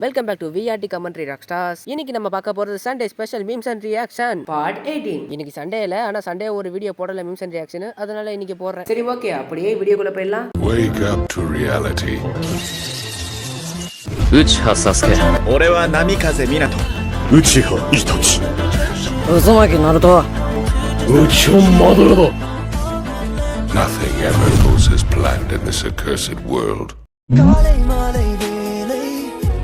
Welcome back to VRT commentary rockstars. இன்னைக்கு நம்ம பார்க்க போறது Sunday special memes and reaction part 18. இன்னைக்கு சண்டே இல்ல, ஆனா சண்டே ஒரு வீடியோ போடல மீம்ஸ் அண்ட் ரியாக்ஷன், அதனால இன்னைக்கு போடுறேன். சரி ஓகே, அப்படியே வீடியோக்குள்ள போயிடலாம். Wake up to reality. Uchiha Sasuke. 俺は波風湊。Uchiha Itachi. Uzumaki Naruto. Uchiha Madara. Nothing ever goes as planned in this accursed world. காலை மாலை வேலை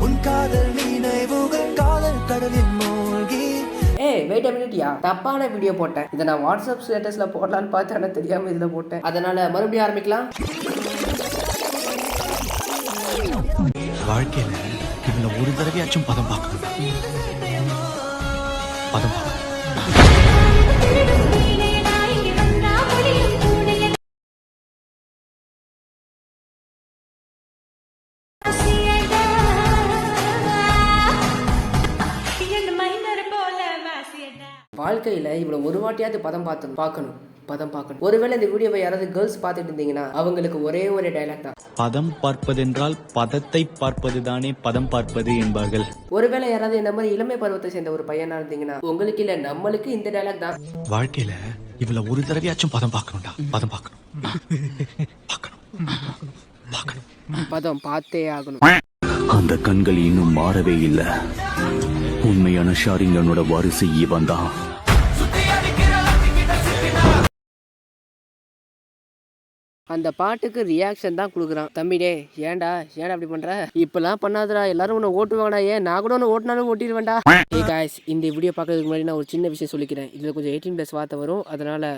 உன் காதல் நினைவுகள் காதல் கடலில் மூழ்கி. வெயிட் a minute யா, தப்பான வீடியோ போட்டேன். இதை நான் வாட்ஸ்அப் ஸ்டேட்டஸ்ல போடலான்னு பார்த்தேன், ஆனால் தெரியாம இதுல போட்டேன். அதனால மறுபடியும் ஆரம்பிக்கலாம். வாழ்க்கையில இதுல ஒரு தடவையாச்சும் பதம் பார்க்கணும். பதம் பார்க்கணும். வாழ்க்கையில இவ்வளவு ஒரு வாட்டியாவது பதம் பார்க்கணும். ஒருவேளை இந்த வீடியோவை யாராவது கேர்ள்ஸ் பார்த்துட்டு இருந்தீங்கன்னா அவங்களுக்கு ஒரே ஒரு டைலாக் தான், பதம் பார்ப்பதென்றால் பதத்தை பார்ப்பதுதானே பதம் பார்ப்பது என்பார்கள். ஒருவேளை யாராவது இந்த மாதிரி இளமை பருவத்தை சேர்ந்த ஒரு பையனா இருந்தீங்கன்னா உங்களுக்கு இல்ல நம்மளுக்கு இந்த டைலாக் தான். வாழ்க்கையில இவ்வளவு ஒரு தடவையாச்சும் பதம் பார்க்கணும்டா. பதம் பார்க்கணும். பதம் பார்த்தே ஆகணும். அந்த கண்கள் இன்னும் மாறவே இல்ல. உண்மையான ஷாரிங்கனோட வாரிசு இவன் தான். அந்த பாட்டுக்கு ரியாக்ஷன் தான் கொடுக்குறான். தம்பிடே ஏன்டா அப்படி பண்ற, இப்பெல்லாம் பண்ணாதடா, எல்லாரும் உன்னை ஓட்டுவாங்கடா, ஏன் நான் கூட ஒன்று ஓட்டினாலும் ஓட்டிடுவேன்டா. காய்ஸ், இந்த வீடியோ பார்க்கறதுக்கு முன்னாடி நான் ஒரு சின்ன விஷயம் சொல்லிக்கிறேன். இதில் கொஞ்சம் 18+ வார்த்தை வரும், அதனால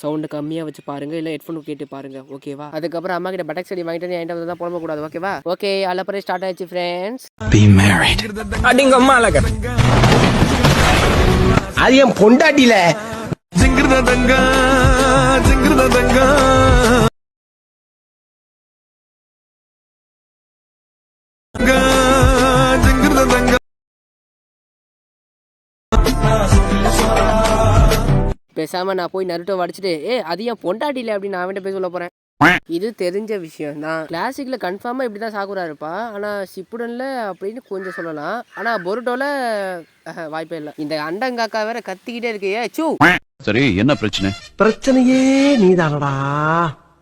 சவுண்டு கம்மியாக வச்சு பாருங்க, இல்லை ஹெட்ஃபோன் கேட்டு பாருங்க, ஓகேவா? அதுக்கப்புறம் அம்மா கிட்ட பட்டக் செடி வாங்கிட்டு என்கிட்ட வந்து தான் புலம்பக்கூடாது, ஓகேவா? ஓகே, அலப்பறை ஸ்டார்ட் ஆயிடுச்சு ஃப்ரெண்ட்ஸ். Be married. அடிங்க அம்மா அழக. அது என் பொண்டாட்டில பேசாம நான் போய் நருட்டோ அடிச்சுட்டு அது என் பொண்டாட்டில அப்படின்னு நான் அவன்கிட்ட போய் சொல்ல போறேன். இது தெரிஞ்ச விஷயம் தான். கிளாசிக்ல கன்ஃபார்மா இப்படிதான் சாகுரா இருப்பா, ஆனா ஷிப்புடன்ல அப்படின்னு கொஞ்சம் சொல்லலாம், ஆனா பொருட்டோல வாய்ப்பே இல்ல. இந்த அண்டங்காக்கா வேற கத்திக்கிட்டே இருக்கு. சூ, சரி என்ன பிரச்சனை? பிரச்சனையே நீதானடா.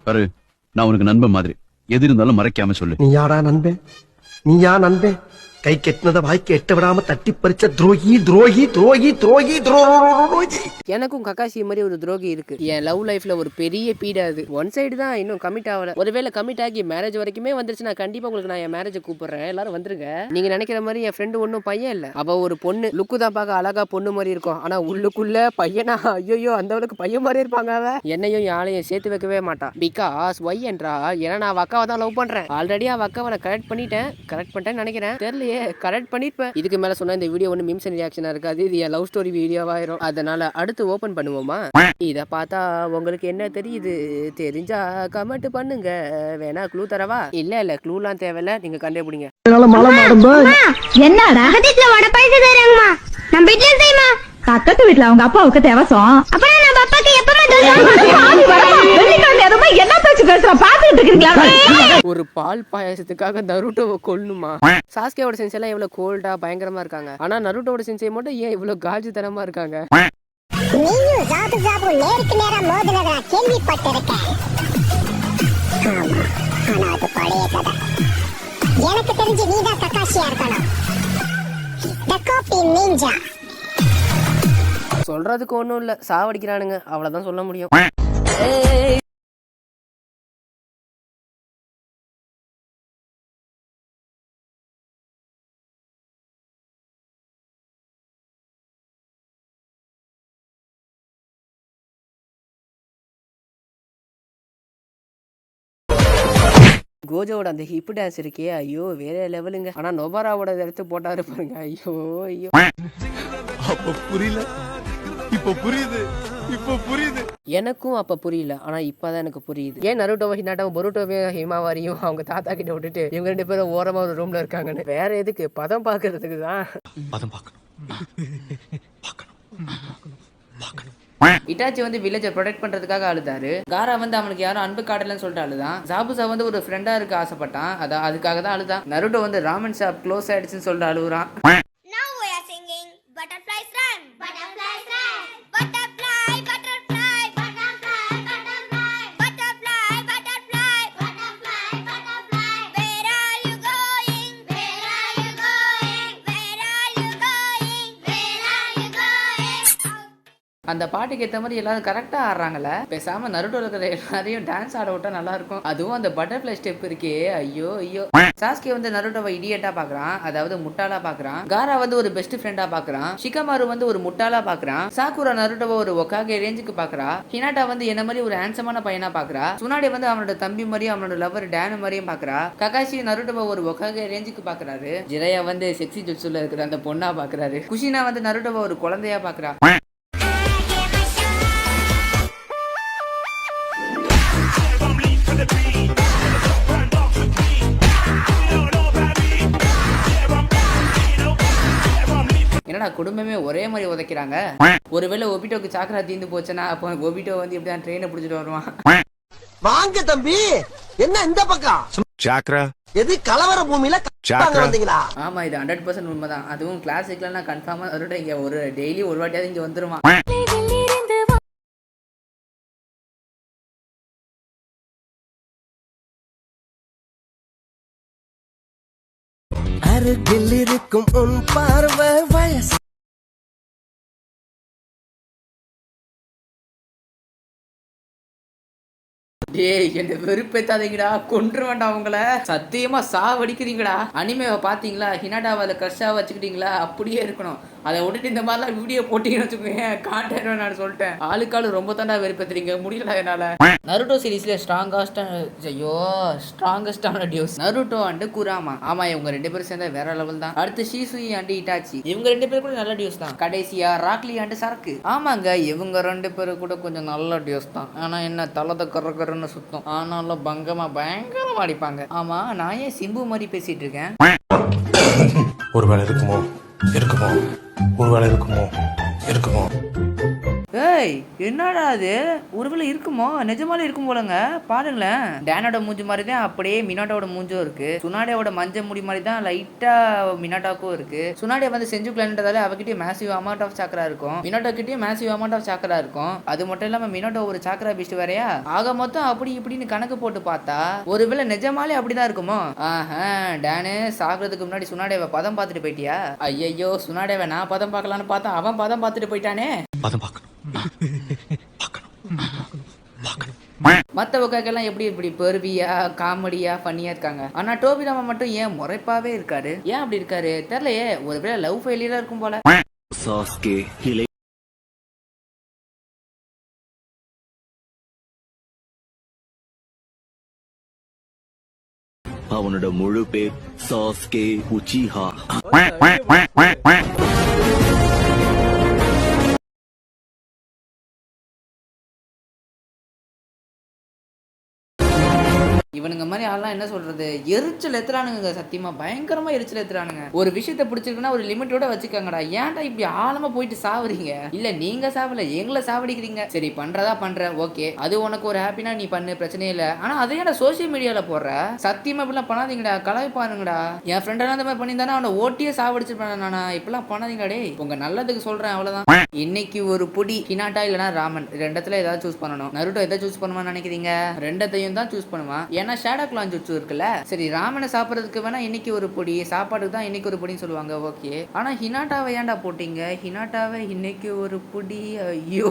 பாரு, நான் உனக்கு நண்பன் மாதிரி, எது இருந்தாலும் மறைக்காம சொல்லு. நீயா நண்பே கை கெட்டினத வாய்க்கு எட்ட விடாம தட்டி பறிச்ச துரோகி துரோகி துரோகி துரோகி துரோகி. எனக்கும் கக்காசி மாதிரி ஒரு துரோகி இருக்கு. என் லவ் லைஃப்ல ஒரு பெரிய பீடா. அது ஒன் சைடு தான், இன்னும் கமிட் ஆகல. ஒருவேளை கமிட் ஆகி மேரேஜ் வரைக்குமே வந்துருச்சு, நான் கண்டிப்பா உங்களுக்கு நான் என் மேரேஜ் கூப்பிடுறேன், எல்லாரும் வந்துருங்க. நீங்க நினைக்கிற மாதிரி என் ஃப்ரெண்டு ஒன்னும் பையன் இல்ல, அவ ஒரு பொண்ணு. லுக்கு தான் பார்க்க அழகா பொண்ணு மாதிரி இருக்கும், ஆனா உள்ளுக்குள்ள பையனா, ஐயோ அந்த அளவுக்கு பையன் மாதிரி இருப்பாங்க. அவ என்னையும் யாரையும் சேர்த்து வைக்கவே மாட்டான். பிகாஸ் ஒய் என்றா, ஏன்னா நான் அவ அக்காவை தான் லவ் பண்றேன். ஆல்ரெடி அவ அக்காவை நான் கரெக்ட் பண்ணிட்டேன்னு நினைக்கிறேன், தெரியலையே, கரெக்ட் பண்ணிருப்பேன். இதுக்கு மேல சொன்னா இந்த வீடியோ ஒன்று மீம்ஸ் அண்ட் ரியாக்ஷனா இருக்காது, இது என் லவ் ஸ்டோரி வீடியோவாயிரும். அதனால அடுத்து ஓபன் பண்ணுவோமா? இத பார்த்தா உங்களுக்கு என்ன தெரியுது? தெரிஞ்சா கமெண்ட் பண்ணுங்க, வேணா க்ளூ தரவா? இல்ல க்ளூலாம் தேவையில்ல, நீங்க கண்டுபிடிங்க. என்னடா வீட்ல வட பைசா தரேங்கம்மா, நம்ம வீட்ல செய்யுமா? பக்கத்து வீட்ல அவங்க அப்பாவுக்கு தேவசம், அப்புறம் நம்ம அப்பாக்கு எப்பமா என்ன பேச்சு பேசுற பாத்துட்டு இருக்கீங்களா? ஒரு பால் பாயாசத்துக்காக நருட்டோவை கொல்லணுமா? சாஸ்கேவோட சென்ஸ் எல்லாம் எவ்வளவு கோல்டா பயங்கரமா இருக்காங்க, ஆனா நருட்டோட சென்ஸை மட்டும் ஏன் இவ்வளவு காஜுத்தனமா இருக்காங்க? நீயும் ஜாபு நேருக்கு நேரா மோதுனதா கேள்விப்பட்டிருக்கேன். ஆனா அது பழைய கதை. எனக்கு தெரிஞ்சு நீதான் கக்காஷியா இருக்கணும். The copy ninja. சொல்றதுக்கு ஒண்ணும் இல்ல, சாவடிக்கிறானுங்க, அவ்வளவுதான் சொல்ல முடியும். கோஜோட அந்த ஹிப் டான்ஸ் இருக்கே, ஐயோ வேற லெவலுங்க. ஆனா நொபாராவோட எடுத்து போட்டாரு பாருங்க, ஐயோ. அப்ப புரியல, இப்ப புரியுது. எனக்கும் அப்ப புரியல, ஆனா இப்பதான் எனக்கு புரியுது. ஏன் நருட்டோவை ஹினாட்டாவும் பொருட்டோவையும் ஹிமாவாரியும் அவங்க தாத்தா கிட்ட விட்டுட்டு இவங்க 2 பேரும் ஓரமா ஒரு ரூம்ல இருக்காங்கன்னு. வேற எதுக்கு? பதம் பாக்குறதுக்கு தான். பதம் பார்க்கணும். இட்டாச்சி வந்து வில்லேஜை ப்ரொடெக்ட் பண்றதுக்காக அழுதாரு. காரா வந்து அவனுக்கு யாரும் அன்பு காட்டலன்னு சொல்லிட்டு அழுதான். ஜாபுசா வந்து ஒரு ஃப்ரெண்டா இருக்க ஆசைப்பட்டான், அதான் அதுக்காக தான் அழுதான். நருட்டோ வந்து ராமன் ஷாப் க்ளோஸ் ஆயிடுச்சுன்னு சொல்லிட்டு அழுகுறான். Now we are singing Butterflies Run. Butterflies Run. Butterfly, butterfly, butterfly, butterfly, butterfly, butterfly, butterfly, butterfly. Where are you going? Where are you going? Where are you going? Where are you going? அந்த பாட்டுக்கு ஏற்ற மாதிரி எல்லாரும் கரெக்டா ஆடுறாங்கல்ல. பேசாம நருட்டோல இருக்கிற எல்லாரையும் dance ஆட விட்டா நல்லா இருக்கும். அதுவும் அந்த பட்டர்ஃப்ளை ஸ்டெப் இருக்கே, ஐயோ ஐயோ. சாஸ்கே வந்து நருட்டோவை இடியட்டா பாக்குறான், அதாவது முட்டாளா பாக்குறான். காரா வந்து ஒரு பெஸ்ட் ஃப்ரெண்டா பாக்குறான். ஷிகமாரு வந்து ஒரு முட்டாளா பாக்குறான். சாக்குரா நருட்டோவை ஒரு ஒக்காகே ரேஞ்சுக்கு பாக்குறா. ஹினாட்டா வந்து என்ன மாதிரி ஒரு ஹேண்ட்ஸமான பையனா பாக்குறா. சுனாடே வந்து அவனோட தம்பி மாதிரியும் அவனோட லவர் டேனு மாதிரியும் பாக்குறா. ககாஷி நருட்டோவை ஒரு ஒக்காகே ரேஞ்சுக்கு பாக்குறாரு. ஜிரையா வந்து செக்ஸி ஜுட்சுல இருக்கிற அந்த பொண்ணா பாக்குறாரு. குஷினா வந்து நருட்டோவை ஒரு குழந்தையா பாக்குறா. என்னடா குடும்பமே ஒரே மாதிரி உதைக்கிறாங்க. ஒருவேளை ஒபிட்டோக்கு சாக்கரா தீந்து போச்சுன்னா அப்போ ஒபிட்டோ வந்து எப்படிதான் ட்ரெயினை பிடிச்சிட்டு வருவான். வாங்க தம்பி, என்ன இந்த பக்கம் Chakra. எது கலவர பூமியில வந்தீங்களா? ஆமா, இது 100% உண்மைதான். அதுவும் கிளாசிக்லாம் கன்ஃபார்மா அவரோட இங்க ஒரு டெய்லி ஒரு வாட்டியாவது இங்க வந்துருவான். அருகில் இருக்கும் உன் பார்வை வயசு டேய், என்ன வெறுப்பேத்தாதீங்கடா, கொன்று வேண்டாம் உங்களை. சத்தியமா சாவடிக்கிறீங்கடா. அனிமேவை பாத்தீங்களா? ஹினாட்டாவை கிரஷா வச்சுக்கிட்டீங்களா? அப்படியே இருக்கணும். அதை விட்டுட்டு இந்த மாதிரிலாம் வீடியோ போட்டீங்கன்னு வச்சுக்கோங்க, காட்டேன் நான் சொல்லிட்டேன். ஆளுக்காளு ரொம்ப தாண்டா வெறுப்பேத்துறீங்க, முடியல என்னால. நருட்டோ சீரீஸ்ல ஸ்ட்ராங்கஸ்டான டியூஸ் நருட்டோ அண்ட் குராமா. ஆமா, இவங்க 2 பேரும் சேர்ந்தா வேற லெவல் தான். அடுத்து ஷீசுயி அண்ட் இட்டாச்சி, இவங்க 2 பேரும் கூட நல்ல டியூஸ் தான். கடைசியா ராக்லி அண்ட் சரக்கு. ஆமாங்க, இவங்க 2 பேரும் கூட கொஞ்சம் நல்ல டியூஸ் தான். ஆனா என்ன தலத கரகரன்னு சுத்தம். ஆனாலும் பயங்கரமா அடிப்பாங்க. ஆமா, நான் ஏன் சிம்பு மாதிரி பேசிட்டு இருக்கேன்? ஒருவேளை இருக்குமோ ஒருவேளை இருக்குமோ. ஏய், என்னடா அது? ஒருவேளை இருக்குமோ? நிஜமாலே இருக்கும் போலங்க. பாருங்களேன், டேனோட மூஞ்சி மாதிரி தான் அப்படியே மினாட்டோட மூஞ்சும் இருக்கு. சுனாடேவோட மஞ்சள் முடி மாதிரி தான் லைட்டா மினாட்டாக்கும் இருக்கு. சுனாடே வந்து செஞ்சுக்கலான்றதால அவகிட்டே மேசிவ் அமௌண்ட் ஆஃப் சாக்கரா இருக்கும். மினாட்டோ கிட்டயும் மேசிவ் அமௌண்ட் ஆஃப் சாக்கரா இருக்கும். அது மட்டும் இல்லாம மினாட்டோ ஒரு சாக்கரா பீஸ்ட் வேறையா. ஆக மொத்தம் அப்படி இப்படின்னு கணக்கு போட்டு பார்த்தா ஒருவேளை நிஜமாலே அப்படிதான் இருக்குமோ? ஆஹா, டேனு சாகுறதுக்கு முன்னாடி சுனாடேவை பதம் பார்த்துட்டு போயிட்டியா? ஐயோ, சுனாடேவை நான் பதம் பார்க்கலான்னு பார்த்தா அவன் பதம் பார்த்துட்டு போயிட்டானே. பதம் பார்க்கணும். மத்த ஒக்காக்கெல்லாம் எப்படி இப்படி பெருவியா காமெடியா ஃபன்னியா இருக்காங்க. ஆனா டோபிராமா மட்டும் ஏன் முறைப்பாவே இருக்காரு? ஏன் அப்படி இருக்காரு தெரியலையே. ஒருவேளை லவ் ஃபெயிலியரா இருக்கும் போல. சாஸ்கே இலை அவனோட முழு பேர் சாஸ்கே உச்சிஹா. இவனுங்க மாதிரி ஆள்லாம் என்ன சொல்றது, எரிச்சல் எத்துறானுங்க. சத்தியமா பயங்கரமா எரிச்சல் எத்துறானுங்க. ஒரு விஷயத்த பிடிச்சிருக்குன்னா ஒரு லிமிட்டோட வச்சுக்கோங்கடா. ஏன்டா இப்படி ஆழமா போயிட்டு சாவறீங்க? இல்ல நீங்க சாவல, எங்களை சாவடிக்கிறீங்க. சரி, பண்றதா பண்ற, ஓகே, அது உனக்கு ஒரு ஹாப்பினா நீ பண்ணு, பிரச்சனை இல்ல. ஆனா அதையோட சோசியல் மீடியால போடுற. சத்தியமா இப்படிலாம் பண்ணாதீங்கடா, கலாய்ப்பாருங்கடா. என் ஃப்ரெண்டெல்லாம் அந்த மாதிரி பண்ணியிருந்தானே அவனை ஓட்டியே சாவடிச்சிருப்பேன் நானா. இப்பெல்லாம் பண்ணாதீங்கடா டே. உங்க நல்லதுக்கு சொல்றேன், அவ்வளவுதான். இன்னைக்கு ஒரு புடி ஹினாட்டா இல்லனா ராமன், ரெண்டத்துல ஏதாவது சூஸ் பண்ணணும். நருட்டோ எதை சூஸ் பண்ணுவான்னு நினைக்கிறீங்க? ரெண்டத்தையும் தான் சூஸ் பண்ணுவான். ஏன்னா ஷேடோ கிளான் ஜுட்சு இருக்குல்ல. சரி, ராமனை சாப்பிட்றதுக்கு வேணா இன்னைக்கு ஒரு பொடி, சாப்பாடுக்கு தான் இன்னைக்கு ஒரு பொடின்னு சொல்லுவாங்க, ஓகே. ஆனா ஹினாட்டாவை ஏன்டா போட்டீங்க? ஹினாட்டாவை இன்னைக்கு ஒரு பொடி. ஐயோ,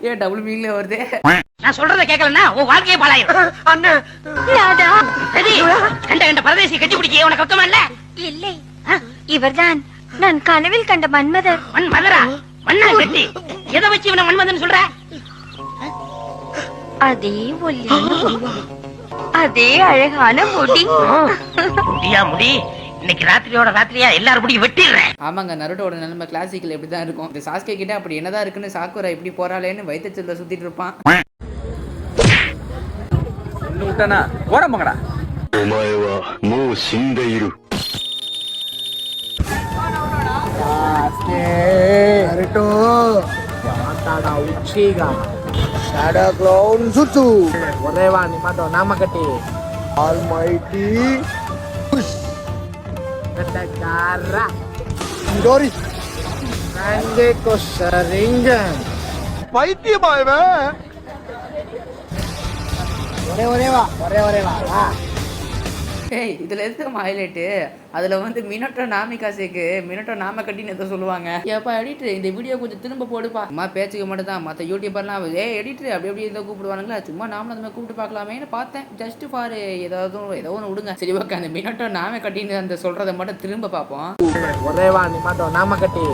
ஏன் டபுள் மீனிங்ல வருதே? நான் சொல்றத கேட்கலன்னா உன் வாழ்க்கையே பாழாயிரும். அண்ணா சரி, கண்ட பரதேசி கட்டி பிடிக்க உனக்கு கஷ்டமா இல்ல? இல்லை, இவர்தான் நான் கனவில் கண்ட மன்மதர். மன்மதரா? மண்ணா கட்டி எதை வச்சு இவனை மன்மதன் சொல்ற? அதே ஒல்லியான உருவம், அதே அழகான முடி. முடியா முடி? இன்னைக்கு ராத்திரியா எல்லாரும் முடி வெட்டிடுறேன். ஆமாங்க, நருட்டோட நிலைமை கிளாசிக்கல் எப்படிதான் இருக்கும். இந்த சாஸ்கே கிட்ட அப்படி என்னதான் இருக்குன்னு சாக்குரா எப்படி போறாளேன்னு வயிற்றுச்சல்ல சுத்திட்டு இருப்பான். ஓரம்பங்கடா. Tada Uchiga. Shadow Clone Jutsu. Whatever, Nimato Namakati. Almighty. Push. Katakara. Midori. Rangeko Sharingan. பைத்தியமா இவன்? ஒரே வா. ஏய் இதுல எதுக்கு ஹைலைட்டு? அதுல வந்து மினட்டோ நாமிகாசேக்கு மினட்டோ நாம கட்டின்னு எதோ சொல்லுவாங்க. ஏப்பா எடிட்டர் இந்த வீடியோ கொஞ்சம் திரும்ப போடுப்பா. அம்மா பேச்சுக்க மட்டும் தான், மற்ற யூடியூபர்லாம் எடிட்டர் அப்படி ஏதோ கூப்பிடுவானுங்களா, சும்மா நாமளும் அந்த மாதிரி கூப்பிட்டு பார்க்கலாமேன்னு பார்த்தேன். ஜஸ்ட் ஃபார் ஏதோ ஒன்று விடுங்க. சரி ஓகே, அந்த மினட்டோ நாம கட்டின்னு அந்த சொல்றதை மட்டும் திரும்ப பார்ப்போம். ஒரேவா நிமாட்டோ நாமக்கட்டி.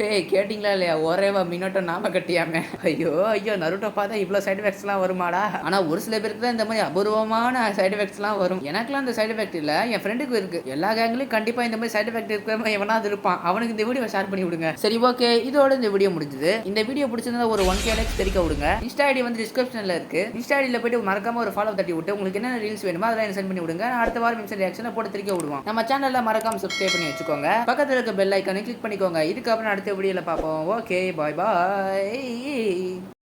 ஏய் கேட்டிங்களா இல்லையா, ஒரேவா மினட்டோ நாம கட்டியாமே. ஐயோ நருட்டோ பார்த்தா இவ்வளோ சைடு எஃபெக்ட்ஸ்லாம் வருமாடா. ஆனால் ஒரு சில பேருக்கு தான் இந்த மாதிரி அபூர்வமான சைடு எஃபெக்ட்ஸ்லாம் வரும். எனக்குலாம் இந்த சைடு எஃபெக்ட் இல்லை, என் ஃப்ரெண்டுக்கு இருக்கு. எல்லா கேங்லையும் கண்டிப்பாக இந்த மாதிரி சைடு எஃபெக்ட் இருக்கிற எவனாவது இருப்பான். அவனுக்கு இந்த வீடியோ ஷேர் பண்ணி விடுங்க. சரி ஓகே, இதோட இந்த வீடியோ முடிஞ்சது. இந்த வீடியோ பிடிச்சிருந்தா ஒரு 1K லைக்ஸ் தெரிவிக்க விடுங்க. இன்ஸ்டா ஐடி வந்து டிஸ்கிரிப்ஷனில் இருக்கு. இன்ஸ்டா ஐடியில் போயிட்டு மறக்காம ஒரு ஃபாலோ தட்டி விட்டு உங்களுக்கு என்ன ரீல்ஸ் வேணுமோ அதெல்லாம் சென்ட் பண்ணி விடுங்க. அடுத்த வாரம் இன்ஸ்டா ரியாக்ஷனை போட்டு தெரிவிக்க விடுவோம். நம்ம சேனலில் மறக்காம சப்ஸ்கிரைப் பண்ணி வச்சுக்கோங்க. பக்கத்தில் இருக்க பெல் ஐக்கானை கிளிக் பண்ணிக்கோங்க. இதுக்கப்புறம் அடுத்த வீடியோவில் பார்ப்போம். ஓகே, பாய் பாய்.